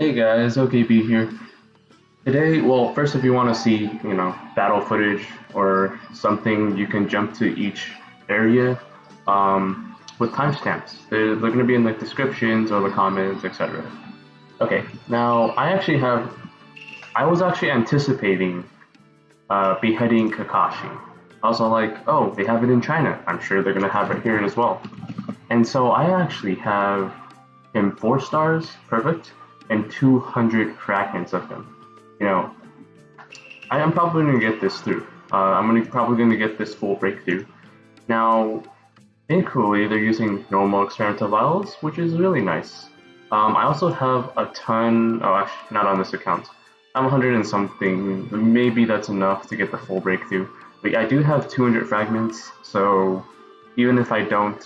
Hey guys, OKB here. Today, well, first if you want to see, battle footage or something, you can jump to each area with timestamps. They're going to be in the descriptions or the comments, etc. Okay, now I was actually anticipating Beheading Kakashi. I was all like, oh, they have it in China. I'm sure they're going to have it here as well. And so I actually have him 4 stars, perfect, and 200 fragments of him. I am probably going to get this through. Probably going to get this full breakthrough. Now, thankfully, they're using normal experimental vials, which is really nice. I also have a ton. Oh, actually, not on this account. I'm 100 and something. Maybe that's enough to get the full breakthrough. But I do have 200 fragments, so even if I don't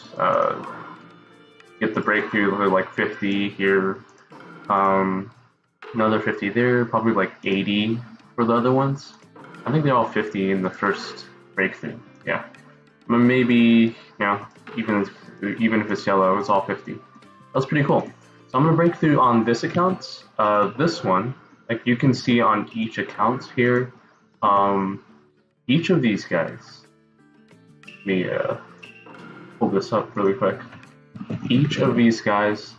get the breakthrough, like 50 here, another 50 there, probably like 80 for the other ones. I think they're all 50 in the first breakthrough. Yeah, maybe even if it's yellow, it's all 50. That's pretty cool. So I'm gonna break through on this account. This one, like you can see on each account here, each of these guys. Let me pull this up really quick. Each of these guys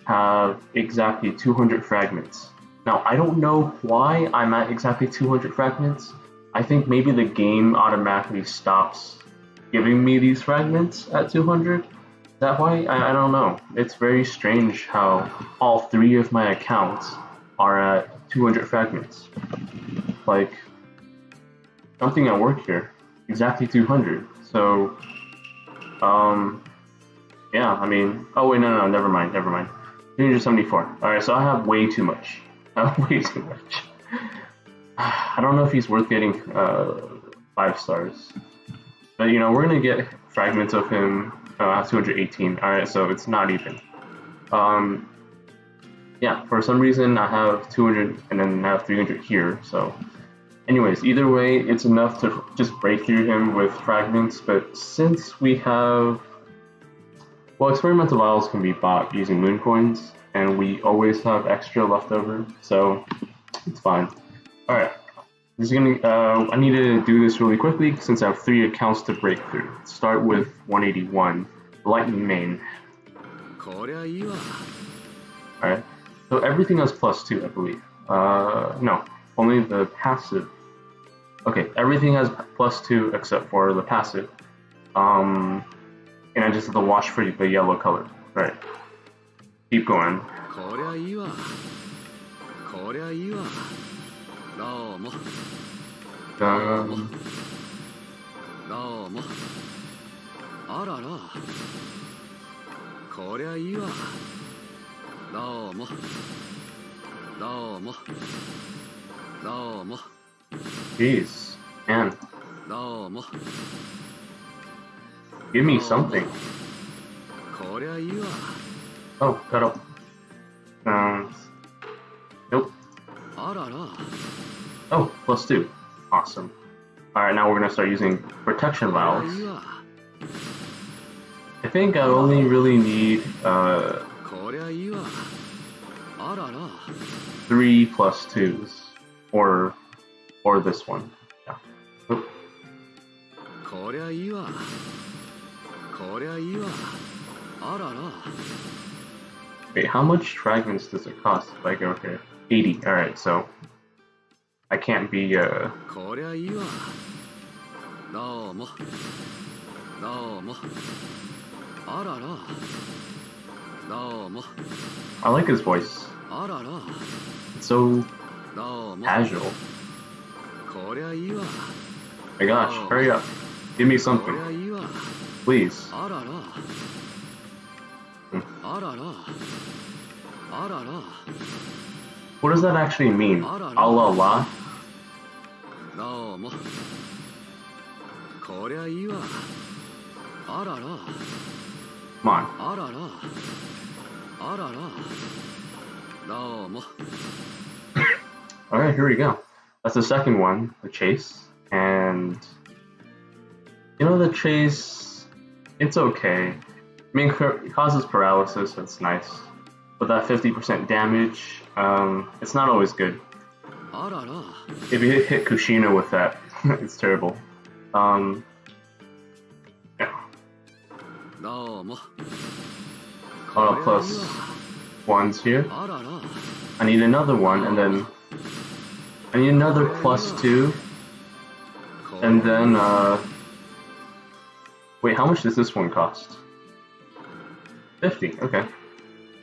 have exactly 200 fragments. Now, I don't know why I'm at exactly 200 fragments. I think maybe the game automatically stops giving me these fragments at 200. Is that why? I don't know. It's very strange how all 3 of my accounts are at 200 fragments. Like, something at work here. Exactly 200. So, yeah, I mean, oh wait, no, never mind. 374. Alright, so I have way too much. Way too much. I don't know if he's worth getting 5 stars. But we're gonna get fragments of him. I have 218. Alright, so it's not even. Yeah, for some reason I have 200 and then I have 300 here, so. Anyways, either way, it's enough to just break through him with fragments, but since we have. Well, experimental vials can be bought using moon coins, and we always have extra left over, so it's fine. Alright, I need to do this really quickly since I have 3 accounts to break through. Let's start with 181, Lightning Main. Alright, so everything has +2, I believe. No, only the passive. Okay, everything has +2 except for the passive. And I just have to watch for the yellow color. Right. Keep going. Jeez, man. Give me something. Oh, got up. Nope. Oh, +2. Awesome. Alright, now we're gonna start using protection vials. I think I only really need 3 +2s. Or this one. Yeah. Oop. Wait, how much fragments does it cost if I go here? 80. Alright, so I can't be I like his voice. It's so casual. My gosh, hurry up. Give me something. Please. What does that actually mean? Allah? Come on. Alright, here we go. That's the second one, the chase. And the chase, it's okay. I mean, it causes paralysis, it's nice. but that 50% damage, it's not always good. If you hit Kushina with that, it's terrible. Yeah. Plus ones here. I need another one, and then I need another +2, and then wait, how much does this one cost? 50. Okay.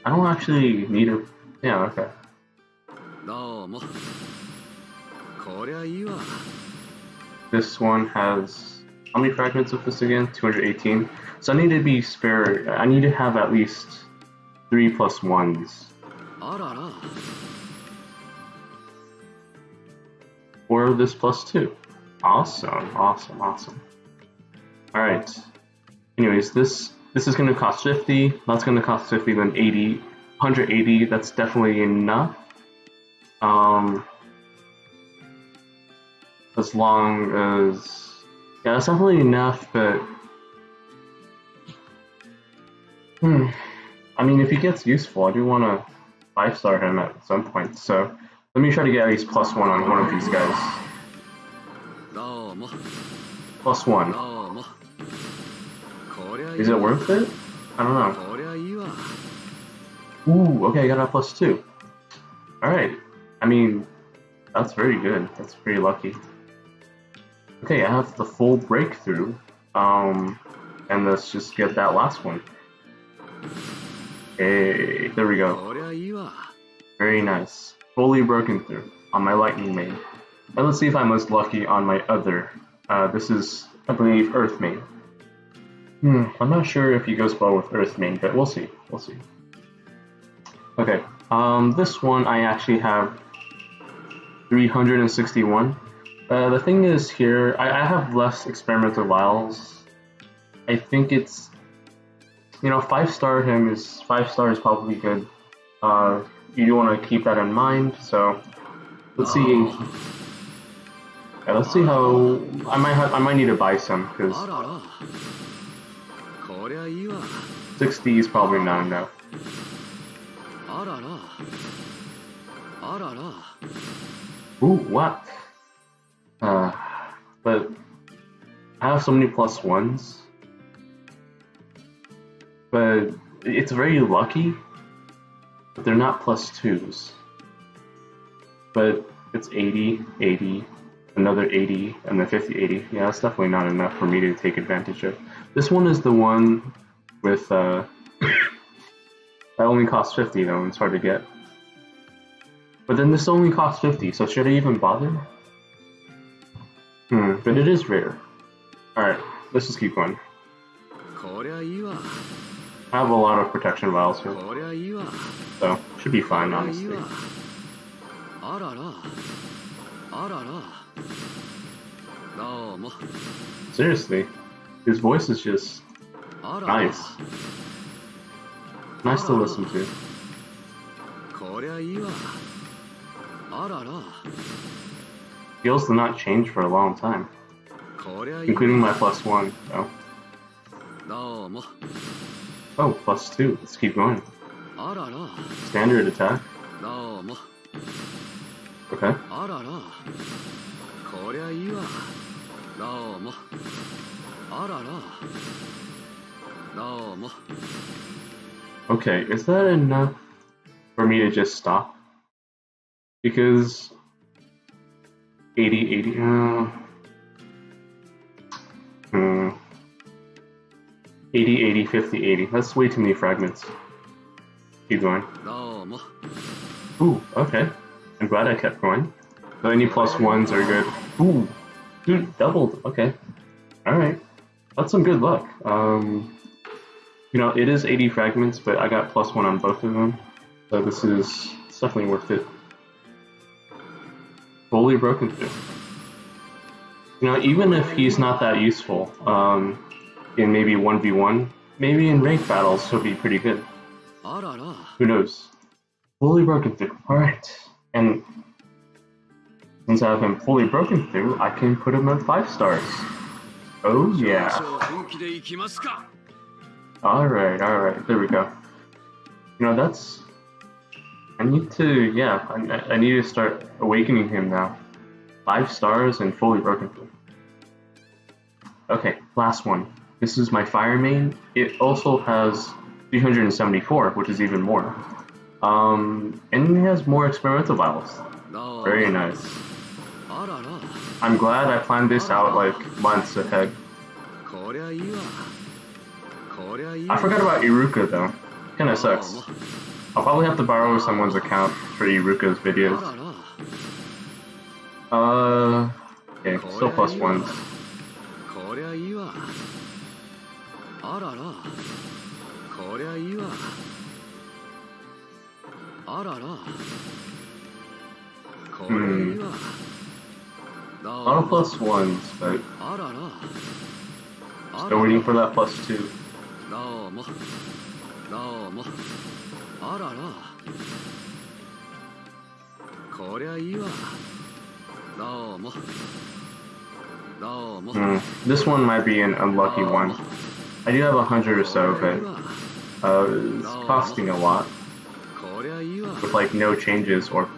I don't actually need a. Yeah. Okay. This one has how many fragments of this again? 218. So I need to be spare. I need to have at least 3 plus 1s. Or this +2. Awesome, awesome, awesome. All right. Anyways, this is going to cost 50. That's going to cost 50. Then 80, 180. That's definitely enough. As long as yeah, that's definitely enough. But I mean, if he gets useful, I do want to 5-star him at some point. So let me try to get at least +1 on one of these guys. +1. Is it worth it? I don't know. Ooh, okay, I got a +2. Alright. I mean, that's very good. That's pretty lucky. Okay, I have the full breakthrough. And let's just get that last one. Hey, there we go. Very nice. Fully broken through on my lightning main. And let's see if I'm as lucky on my other. This is, I believe, Earth main. I'm not sure if he goes well with Earth main, but we'll see. We'll see. Okay. This one I actually have 361. The thing is here, I have less experimental vials. I think it's, 5-star him is 5-star is probably good. You do want to keep that in mind. So let's see. Yeah, let's see how I might need to buy some because 60 is probably not enough. Ooh, what? But I have so many +1s. But it's very lucky, but they're not +2s. But it's 80, 80, another 80, and then 50, 80. Yeah, that's definitely not enough for me to take advantage of. This one is the one with, that only costs 50 though, and it's hard to get. But then this only costs 50, so should I even bother? But it is rare. Alright, let's just keep going. I have a lot of protection vials here, so should be fine, honestly. Seriously, his voice is just nice. Nice to listen to. Skills did not change for a long time, including my +1, so. Oh, +2. Let's keep going. Standard attack. Okay. Okay, is that enough for me to just stop? Because 80, 80, 80, 80, 50, 80. That's way too many fragments. Keep going. Ooh, okay. I'm glad I kept going. So any +1s are good. Ooh, dude, doubled. Okay. Alright. That's some good luck. It is 80 fragments, but I got +1 on both of them. So this is definitely worth it. Fully broken through. Even if he's not that useful, in maybe 1v1, maybe in rank battles he'll be pretty good. Who knows? Fully broken through. Alright. And since I have him fully broken through, I can put him at 5 stars. Oh yeah. Alright, there we go. That's I need to, yeah, I need to start awakening him now. 5 stars and fully broken through. Okay, last one. This is my fire main. It also has 374, which is even more. And it has more experimental battles. Very nice. I'm glad I planned this out like months ahead. I forgot about Iruka though. Kinda sucks. I'll probably have to borrow someone's account for Iruka's videos. Okay, still plus ones. A lot of plus ones, but still waiting for that plus 2. This one might be an unlucky one. I do have 100 or so, but it's costing a lot. With like no changes or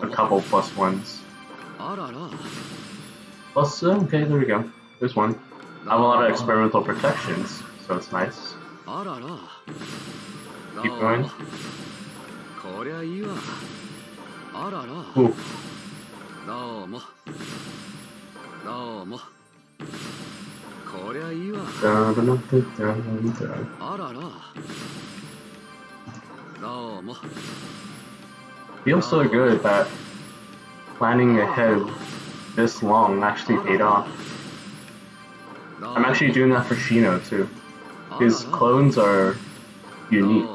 a couple plus ones. Plus, okay, there we go. There's one. I have a lot of experimental protections, so it's nice. Keep going. Ooh. Feels so good that planning ahead this long actually paid off. I'm actually doing that for Shino too. His clones are unique,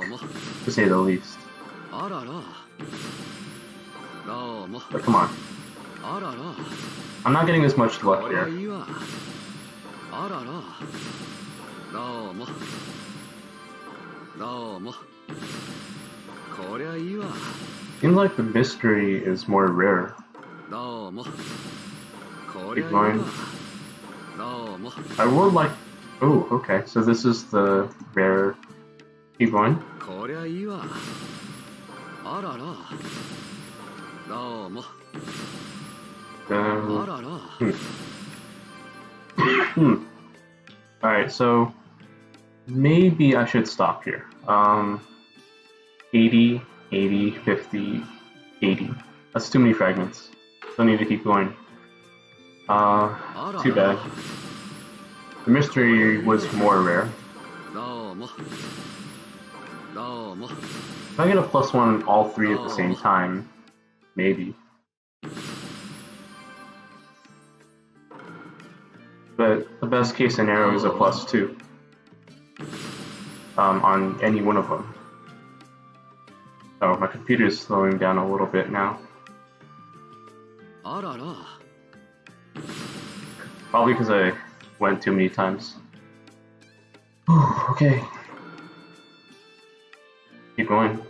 to say the least. But come on. I'm not getting as much luck here. Seems like the mystery is more rare. Keep going. I would like... Oh, okay, so this is the rare... Keep going. Alright, so maybe I should stop here. 80, 80, 50, 80. That's too many fragments. Don't need to keep going. Too bad. The mystery was more rare. If I get a plus 1 on all 3 at the same time, maybe. But the best case scenario is a plus 2 on any one of them. Oh, my computer is slowing down a little bit now. Probably because I went too many times. Okay. Keep going.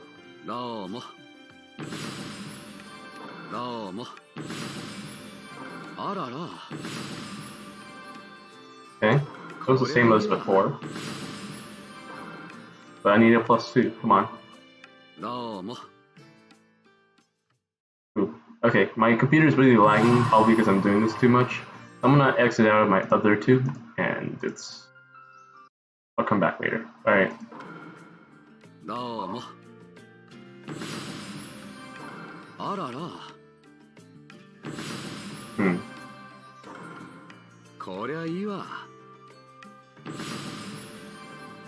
Okay, it was the same as before. But I need a plus 2, come on. Ooh. Okay, my computer is really lagging, probably because I'm doing this too much. I'm gonna exit out of my other 2, and I'll come back later. Alright.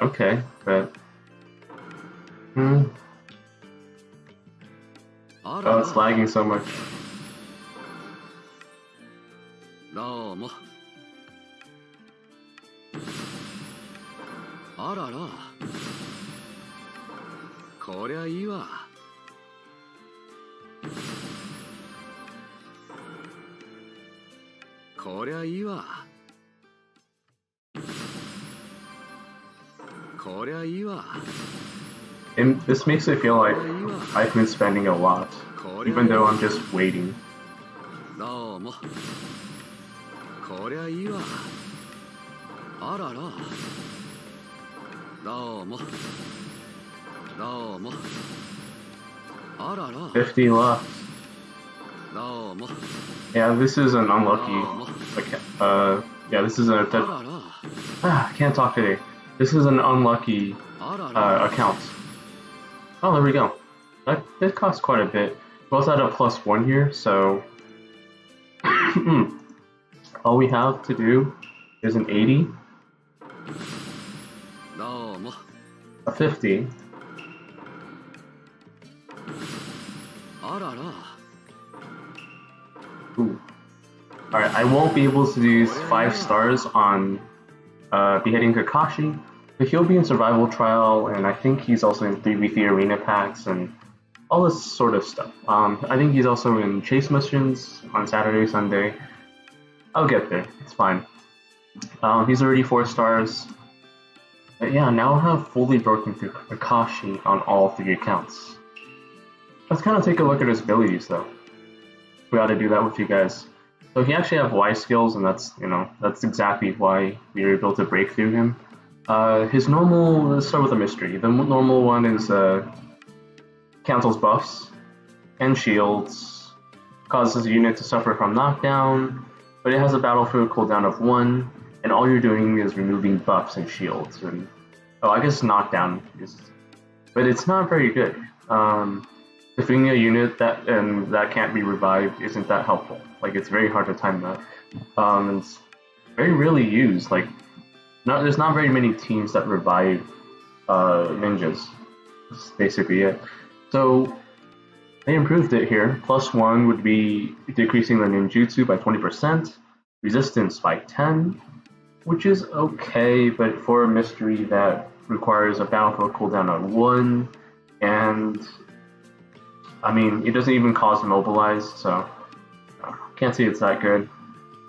Okay, but... Oh, it's lagging so much. And this makes it feel like I've been spending a lot, even though I'm just waiting. 50 left. Yeah, this is an unlucky. Yeah, this is a. I can't talk today. This is an unlucky account. Oh, there we go. That costs quite a bit. Both at a +1 here, so all we have to do is an 80, a 50, ooh. Alright, I won't be able to do 5 stars on Beheading Kakashi, but he'll be in Survival Trial, and I think he's also in 3v3 Arena Packs, and all this sort of stuff. I think he's also in Chase Missions on Saturday, Sunday. I'll get there, it's fine. He's already 4 stars. But yeah, now I have fully broken through Kakashi on all 3 accounts. Let's kind of take a look at his abilities though. We ought to do that with you guys. So he actually have Y skills, and that's exactly why we were able to break through him. His normal, let's start with a mystery. The normal one is cancels buffs and shields, causes a unit to suffer from knockdown, but it has a battlefield cooldown of 1, and all you're doing is removing buffs and shields. And I guess knockdown is, but it's not very good. Defeating a unit that can't be revived isn't that helpful. Like, it's very hard to time that. It's very rarely used. Like, there's not very many teams that revive ninjas. That's basically it. So they improved it here. +1 would be decreasing the ninjutsu by 20%, resistance by 10, which is okay, but for a mystery that requires a battlefield cooldown of 1, and I mean, it doesn't even cause immobilized, so can't say it's that good.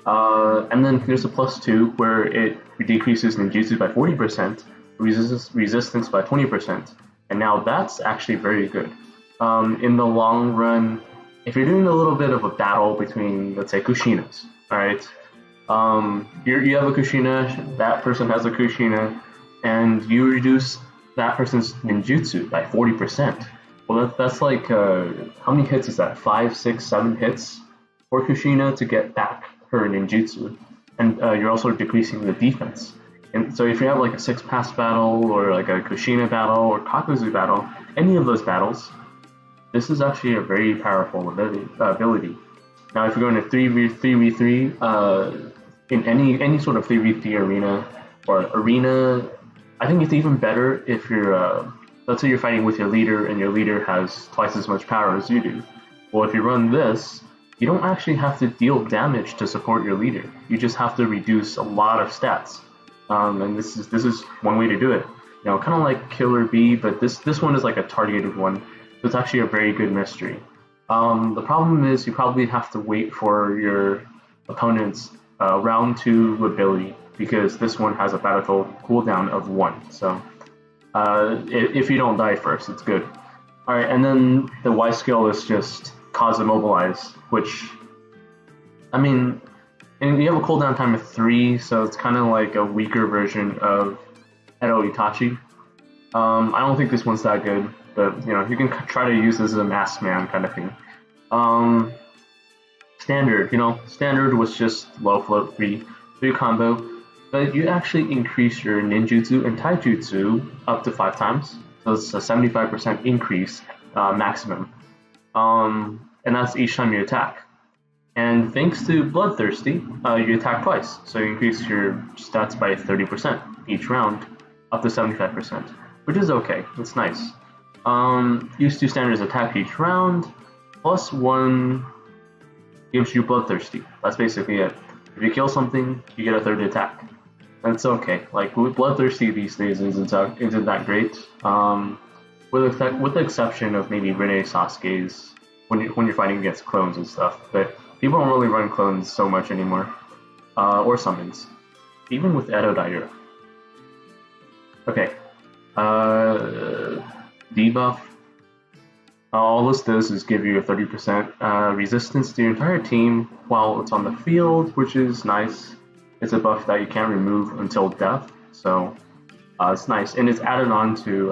And then there's a +2 where it decreases ninjutsu by 40%, resistance by 20%, and now that's actually very good. In the long run, if you're doing a little bit of a battle between, let's say, Kushinas, alright? You have a Kushina, that person has a Kushina, and you reduce that person's ninjutsu by 40%. Well, that's like, how many hits is that? 5, 6, 7 hits for Kushina to get back her ninjutsu. And you're also decreasing the defense. And so if you have like a 6-pass battle, or like a Kushina battle, or Kakuzu battle, any of those battles, this is actually a very powerful ability. Now, if you're going to 3v3, in any sort of 3v3 arena, I think it's even better if you're, let's say you're fighting with your leader, and your leader has twice as much power as you do. Well, if you run this, you don't actually have to deal damage to support your leader. You just have to reduce a lot of stats. And this is one way to do it. You know, kind of like Killer Bee, but this one is like a targeted one. So it's actually a very good mystery. The problem is you probably have to wait for your opponent's round 2 ability, because this one has a battlefield cooldown of 1. So if you don't die first, it's good. Alright, and then the Y skill is just cause immobilize, which, I mean, and you have a cooldown time of 3, so it's kind of like a weaker version of Edo Itachi. I don't think this one's that good, but you know, you can try to use this as a masked man kind of thing. Standard was just low float 3 combo, but you actually increase your ninjutsu and taijutsu up to 5 times, so it's a 75% increase maximum, and that's each time you attack. And thanks to Bloodthirsty, you attack twice, so you increase your stats by 30% each round, up to 75%, which is okay, it's nice. Use 2 standards attack each round, +1 gives you Bloodthirsty. That's basically it. If you kill something, you get a 3rd attack. That's okay. Like, with Bloodthirsty these days isn't that great. With the exception of maybe Rene Sasuke's when you're fighting against clones and stuff. But people don't really run clones so much anymore, or summons, even with Edo Daira. Okay, debuff. All this does is give you a 30% resistance to your entire team while it's on the field, which is nice. It's a buff that you can't remove until death, so it's nice. And it's added on to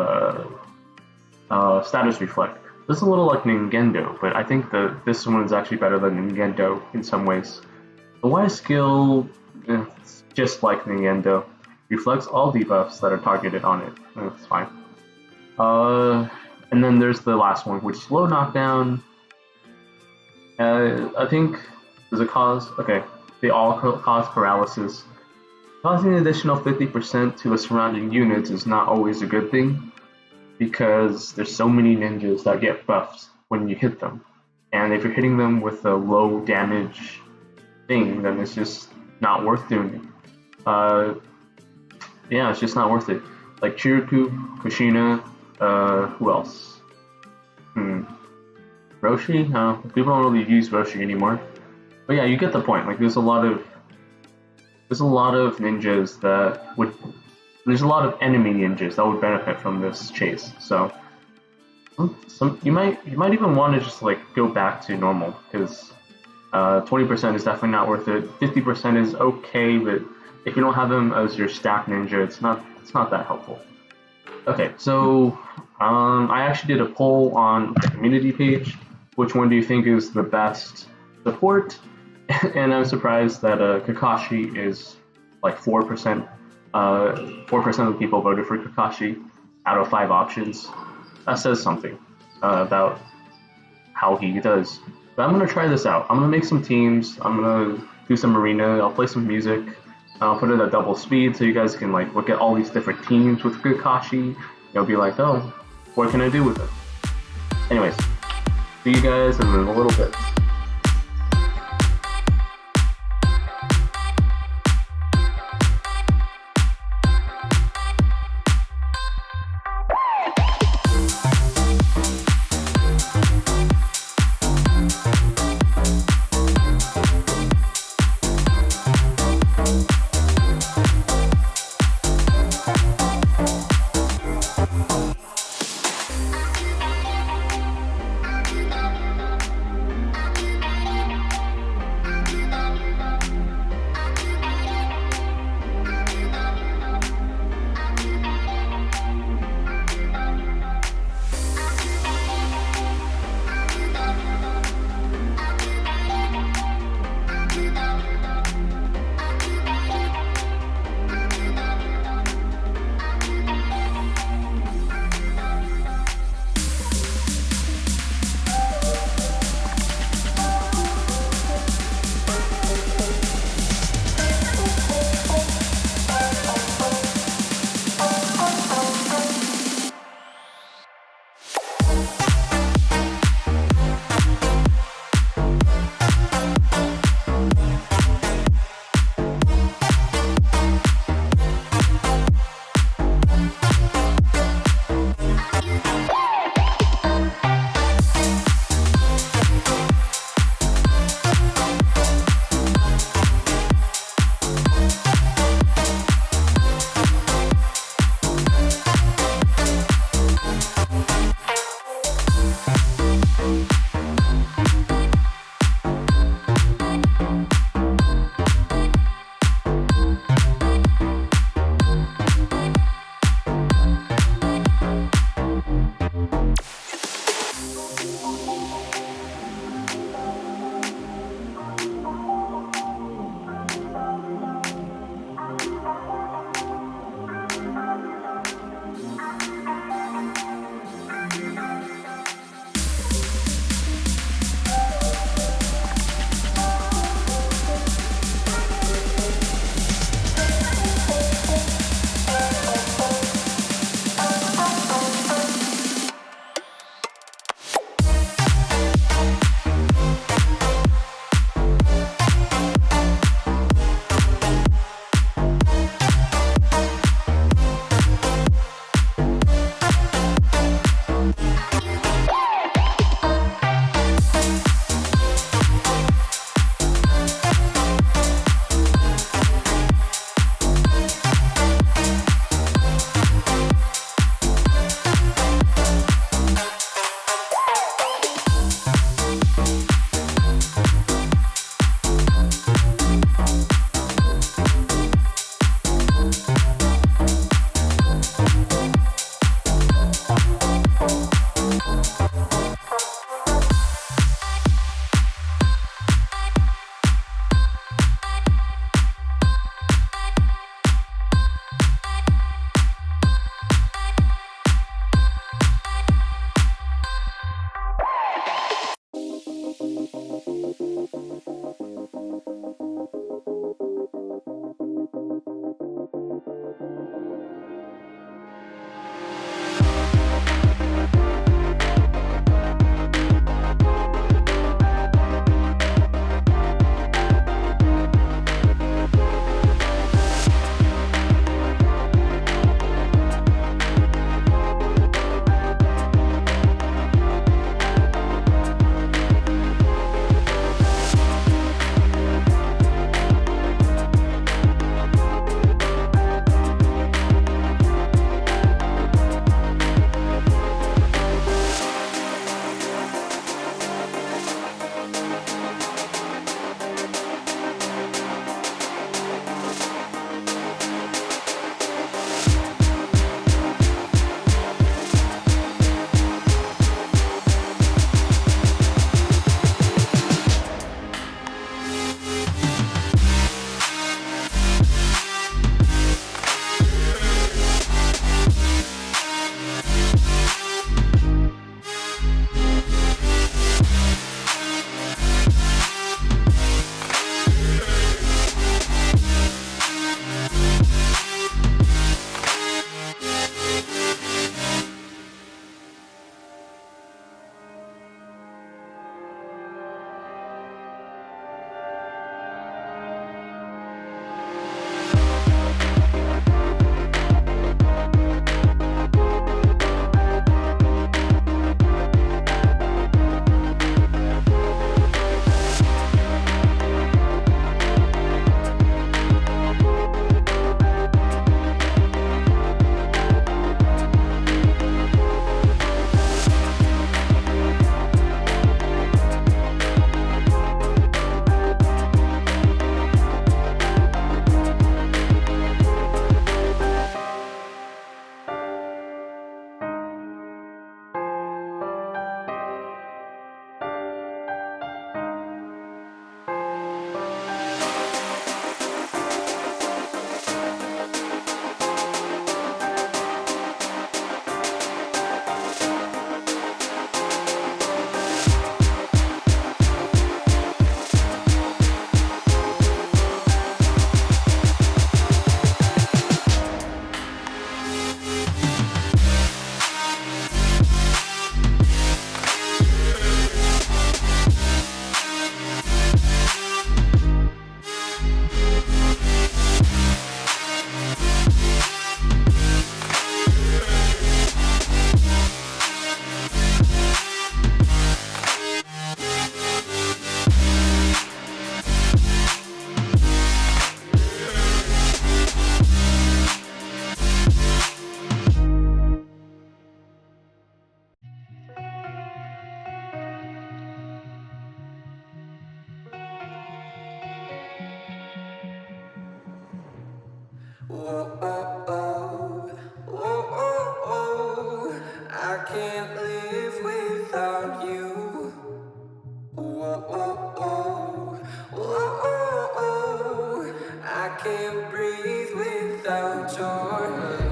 Status Reflect, This is a little like Ningendo, but I think this one is actually better than Ningendo in some ways. The Y skill, it's just like Ningendo, reflects all debuffs that are targeted on it. It's fine. And then there's the last one, which is low knockdown. I think does it cause? Okay, they all cause paralysis. Causing an additional 50% to a surrounding unit is not always a good thing, because there's so many ninjas that get buffed when you hit them. And if you're hitting them with a low damage thing, then it's just not worth doing it. Yeah, it's just not worth it. Like Chiriku, Kushina, who else? Roshi? People don't really use Roshi anymore. But yeah, you get the point. Like there's a lot of ninjas that would. There's a lot of enemy ninjas that would benefit from this chase. So, you might even want to just like go back to normal, because 20% is definitely not worth it. 50% is okay, but if you don't have them as your stack ninja, it's not that helpful. Okay, so I actually did a poll on the community page. Which one do you think is the best support? And I'm surprised that Kakashi is like 4%. 4% of the people voted for Kakashi out of 5 options. That says something about how he does. But I'm gonna try this out. I'm gonna make some teams. I'm gonna do some arena. I'll play some music. I'll put it at double speed so you guys can like look at all these different teams with Kakashi. You'll be like, oh, what can I do with it? Anyways, see you guys in a little bit. can't live without you. Whoa, oh, oh, whoa, oh, oh. I can't breathe without your love.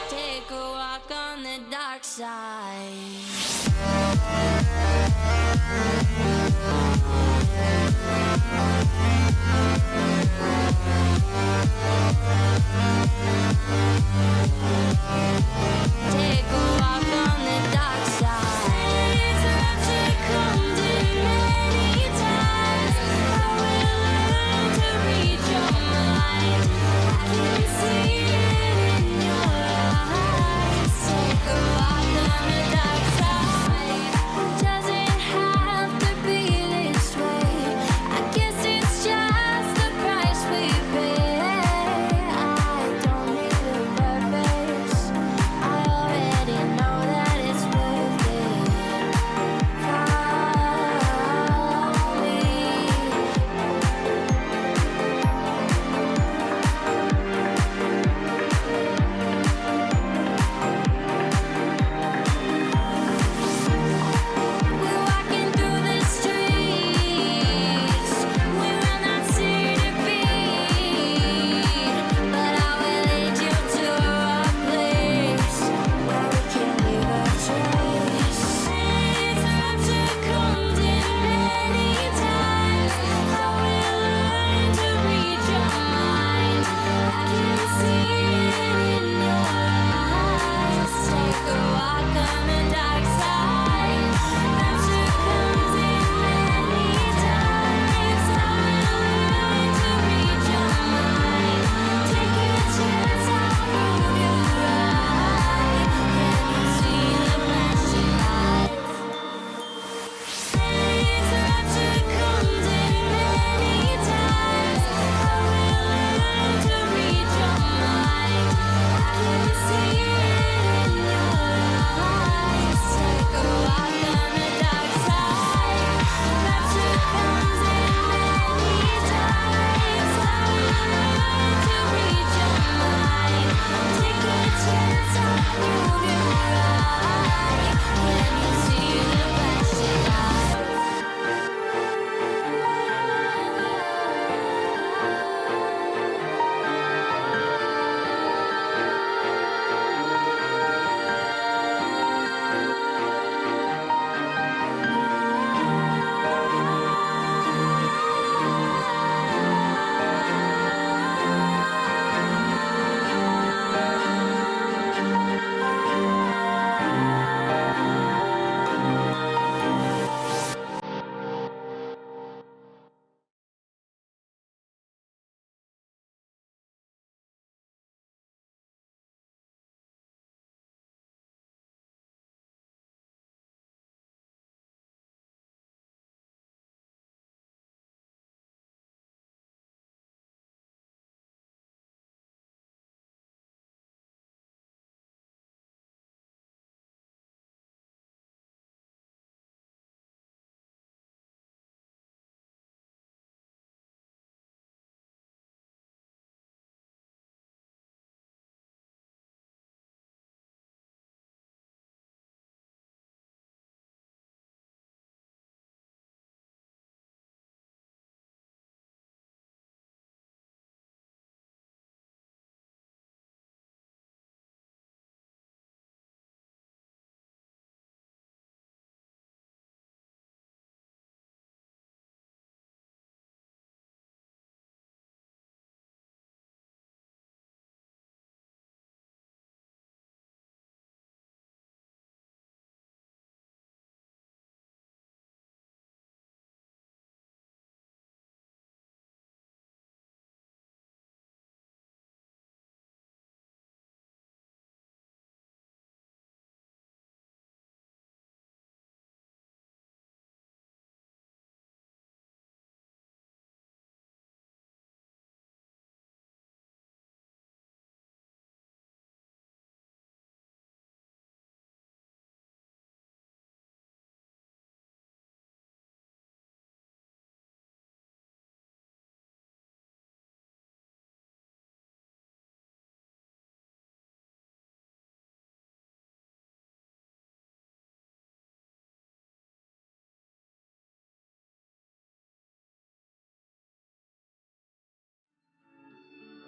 Take a walk on the dark side.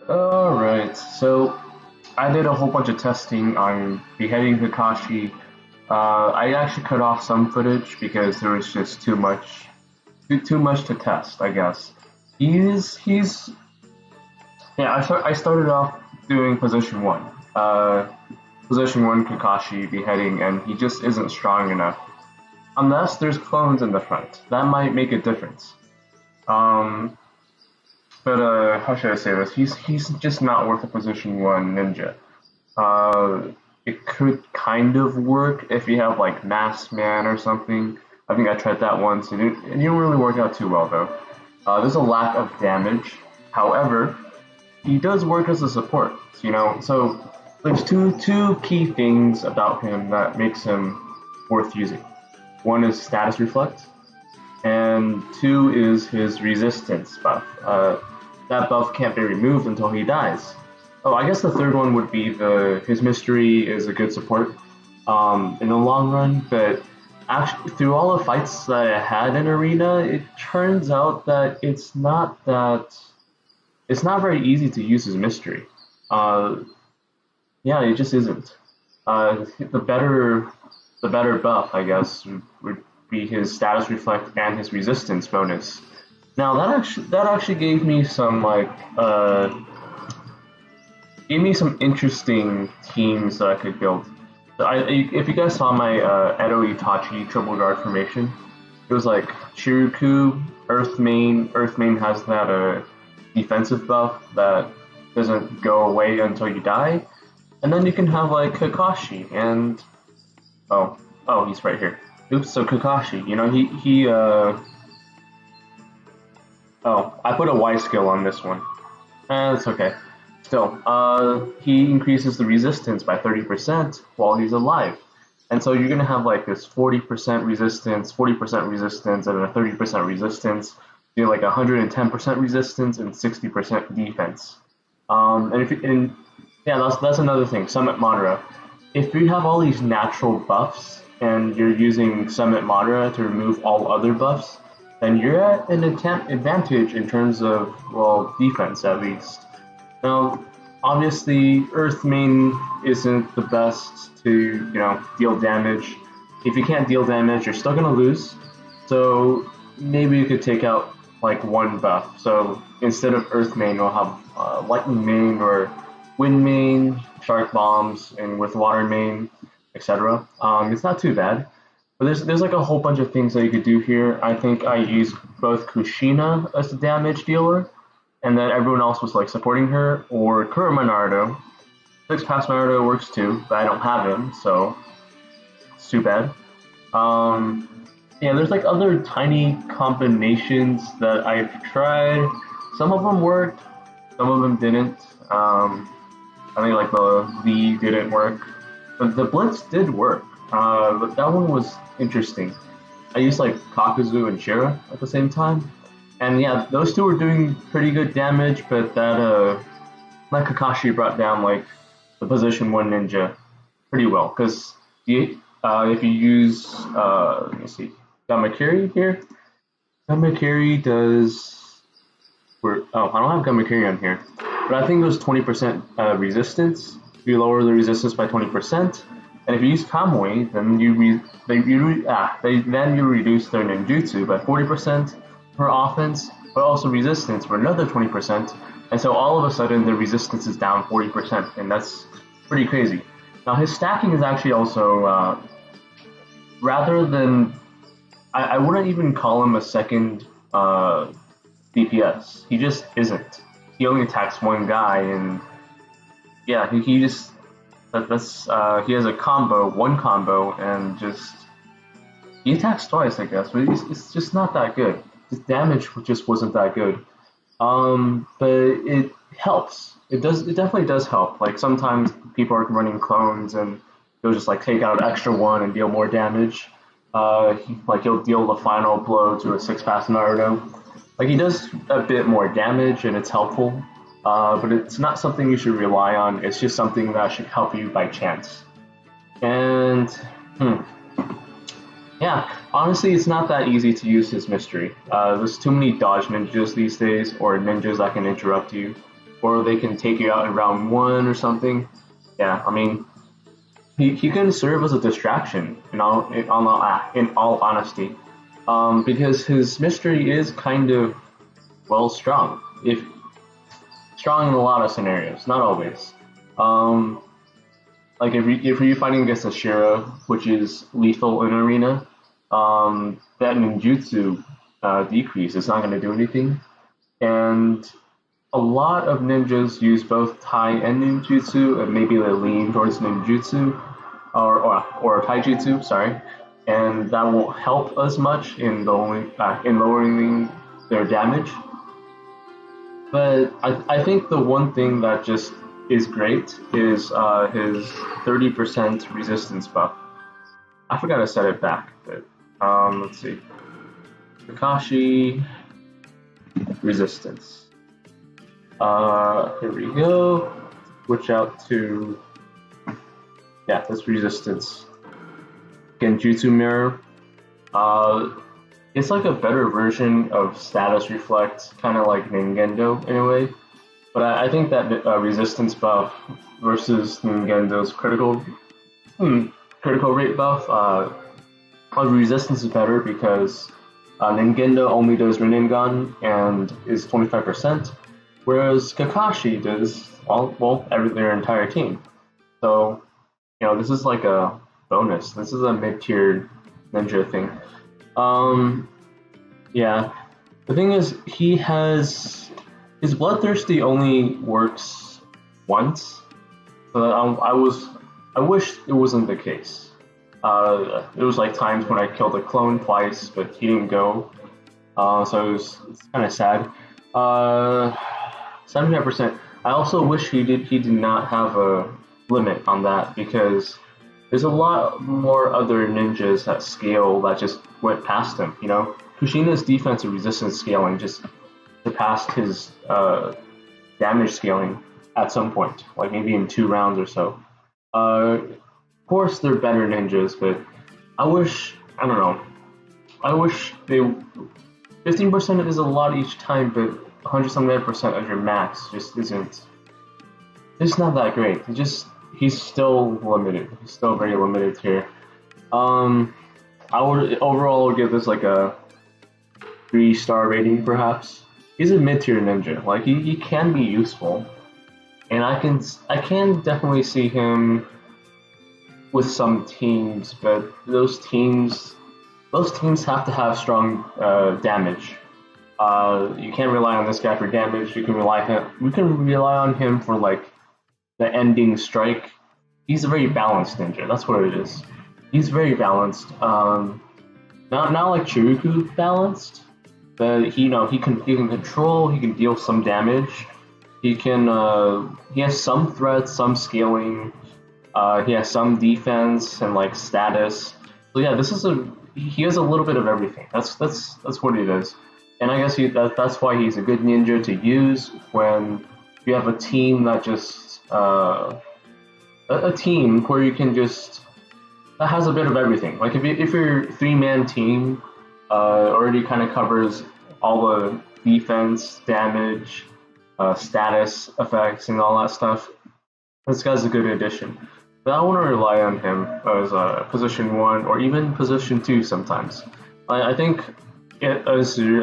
Alright, so I did a whole bunch of testing on Beheading Kakashi. I actually cut off some footage because there was just too much to test, I guess. He's yeah. I started off doing position one, position one Kakashi beheading, and he just isn't strong enough. Unless there's clones in the front, that might make a difference. Um, but how should I say this? He's just not worth a position one ninja. Uh, it could kind of work if you have like Mass Man or something. I think I tried that once, and it didn't really work out too well though. There's a lack of damage. However, he does work as a support, So there's two key things about him that makes him worth using. One is status reflect, and two is his resistance buff. That buff can't be removed until he dies. Oh, I guess the third one would be his mystery is a good support in the long run, but actually through all the fights that I had in Arena, it turns out that it's not very easy to use his mystery. Uh, yeah, it just isn't. The better buff, I guess, would be his status reflect and his resistance bonus. Now that actually gave me some interesting teams that I could build. So if you guys saw my Edo Itachi triple guard formation, it was like Chiruku, Earth Main. Earth Main has that defensive buff that doesn't go away until you die, and then you can have like Kakashi and he's right here. Oops, so Kakashi, I put a Y skill on this one. It's okay. Still, he increases the resistance by 30% while he's alive. And so you're gonna have like this 40% resistance, 40% resistance, and a 30% resistance. You like 110% resistance and 60% defense. That's another thing. Summit Madara. If you have all these natural buffs and you're using Summit Madara to remove all other buffs, then you're at an advantage in terms of defense at least. Now, obviously, Earth Main isn't the best to deal damage. If you can't deal damage, you're still gonna lose. So maybe you could take out like one buff. So instead of Earth Main, you'll have Lightning Main or Wind Main, Shark Bombs, and with Water Main, etc. It's not too bad. But there's like a whole bunch of things that you could do here. I think I used both Kushina as the damage dealer, and then everyone else was like supporting her, or Kurama Naruto. Six Pass Naruto works too, but I don't have him, so it's too bad. There's like other tiny combinations that I've tried. Some of them worked, some of them didn't. I think like the V didn't work, but the Blitz did work. But that one was interesting. I used like Kakuzu and Shira at the same time, and yeah, those two were doing pretty good damage. But that Kakashi brought down like the position one ninja pretty well because if you use let me see, Gamakiri here. Gamakiri does. I don't have Gamakiri on here, but I think it was 20% resistance. You lower the resistance by 20%. And if you use Kamui, then you reduce their ninjutsu by 40% for offense, but also resistance for another 20%. And so all of a sudden the resistance is down 40%, and that's pretty crazy. Now his stacking is actually also rather than I wouldn't even call him a second DPS. He just isn't. He only attacks one guy, and yeah, he just. He has one combo, and just he attacks twice, I guess, but it's just not that good. His damage just wasn't that good. But it helps. It definitely does help. Like sometimes people are running clones, and they'll just like take out extra one and deal more damage. He'll deal the final blow to a 6-pass Naruto. Like he does a bit more damage, and it's helpful. But it's not something you should rely on. It's just something that should help you by chance. And yeah, honestly, it's not that easy to use his mystery. There's too many dodge ninjas these days, or ninjas that can interrupt you. or they can take you out in round 1 or something. Yeah, I mean, he can serve as a distraction in all honesty, because his mystery is kind of strong. If strong in a lot of scenarios, not always. Like if you're fighting against a Shira, which is lethal in arena, that ninjutsu decrease is not going to do anything. And a lot of ninjas use both Tai and ninjutsu, and maybe they lean towards ninjutsu or taijutsu, sorry, and that won't help as much in lowering their damage. But I think the one thing that just is great is his 30% resistance buff. I forgot to set it back, but let's see. Kakashi resistance. Here we go. Switch out to this resistance. Genjutsu mirror. It's like a better version of status reflect, kind of like Ningendo in a way. But I think that resistance buff versus Ningendo's critical rate buff, resistance is better because Ningendo only does Rinnegan and is 25%, whereas Kakashi does their entire team. So, this is like a bonus. This is a mid-tier ninja thing. The thing is, his bloodthirsty only works once. So I wish it wasn't the case. There was like times when I killed a clone twice, but he didn't go. So it's kind of sad. 75%. I also wish he did not have a limit on that, because there's a lot more other ninjas that scale that just went past him. Kushina's defensive resistance scaling just surpassed his damage scaling at some point, like maybe in 2 rounds or so. Of course, they're better ninjas, but I wish they 15% is a lot each time, but 179% of your max just isn't. It's not that great. He's still limited. He's still very limited here. I would overall give this like a 3-star rating, perhaps. He's a mid-tier ninja. Like he can be useful, and I can definitely see him with some teams, but those teams have to have strong damage. You can't rely on this guy for damage. We can rely on him for like the ending strike. He's a very balanced ninja. That's what it is. He's very balanced. Not like Chiruku balanced, but he can control. He can deal some damage. He has some threats, some scaling. He has some defense and like status. So yeah, he has a little bit of everything. That's what it is. And I guess that's why he's a good ninja to use when you have a team that just a team where you can just that has a bit of everything. Like if your 3-man team already kind of covers all the defense, damage, status effects, and all that stuff, this guy's a good addition. But I want to rely on him as position 1 or even position 2 sometimes. I think as you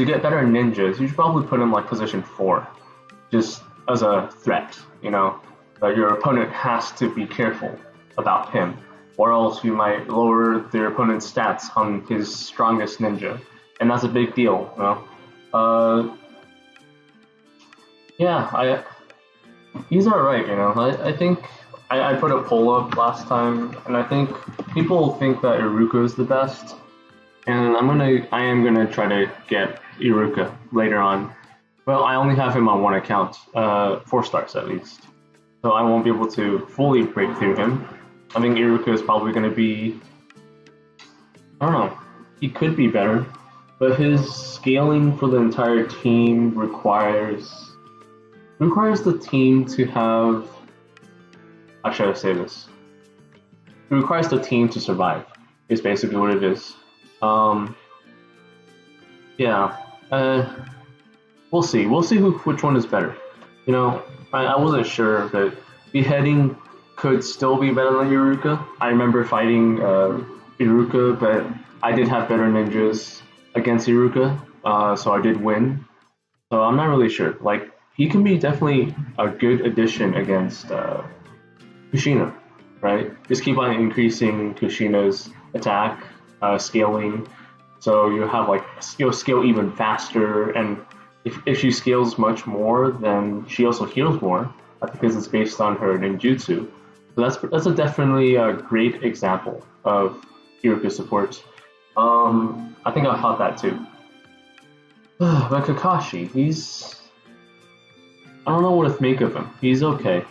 get better ninjas, you should probably put him like position 4, just as a threat. That your opponent has to be careful about him, or else you might lower their opponent's stats on his strongest ninja, and that's a big deal. He's alright. I think I put a poll up last time, and I think people think that Iruka is the best, and I am gonna try to get Iruka later on. Well, I only have him on 1 account, 4 stars at least, so I won't be able to fully break through him. I think Iruka is probably gonna be, I don't know, he could be better, but his scaling for the entire team requires the team to have. How should I say this? It requires the team to survive. Is basically what it is. we'll see. We'll see which one is better. You know, I wasn't sure, but Beheading could still be better than Iruka. I remember fighting Iruka, but I did have better ninjas against Iruka, so I did win. So I'm not really sure. Like, he can be definitely a good addition against Kushina, right? Just keep on increasing Kushina's attack, scaling, so you have like you'll scale even faster, and if she scales much more, then she also heals more because it's based on her ninjutsu. So that's definitely a great example of Iruka support. I think I thought that too. But Kakashi, I don't know what to make of him. He's okay.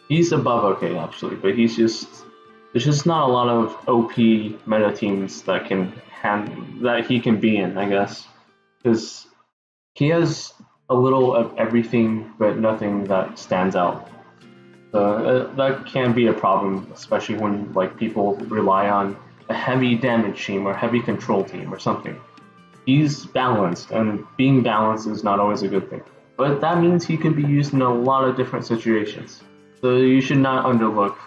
He's above okay actually, but there's just not a lot of OP meta teams that he can be in, I guess, because he has a little of everything but nothing that stands out. So that can be a problem, especially when like people rely on a heavy damage team or heavy control team or something. He's balanced, and being balanced is not always a good thing. But that means he can be used in a lot of different situations. So you should not underlook,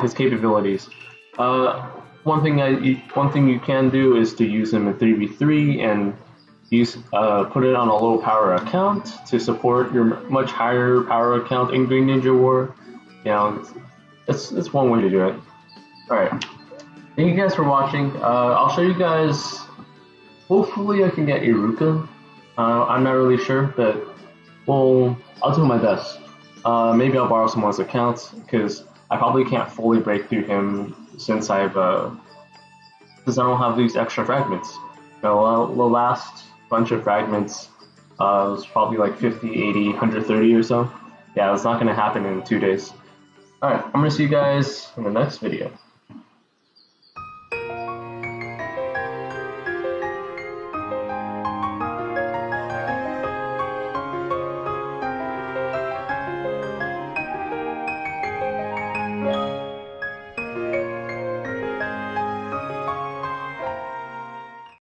his capabilities. One thing you can do is to use him in 3v3 and put it on a low power account to support your much higher power account in Green Ninja War. You know, it's one way to do it. All right, thank you guys for watching. I'll show you guys. Hopefully, I can get Iruka. I'm not really sure, but I'll do my best. Maybe I'll borrow someone's account because I probably can't fully break through him since I don't have these extra fragments. The last bunch of fragments was probably like 50, 80, 130 or so. Yeah, it's not going to happen in 2 days. Alright, I'm going to see you guys in the next video.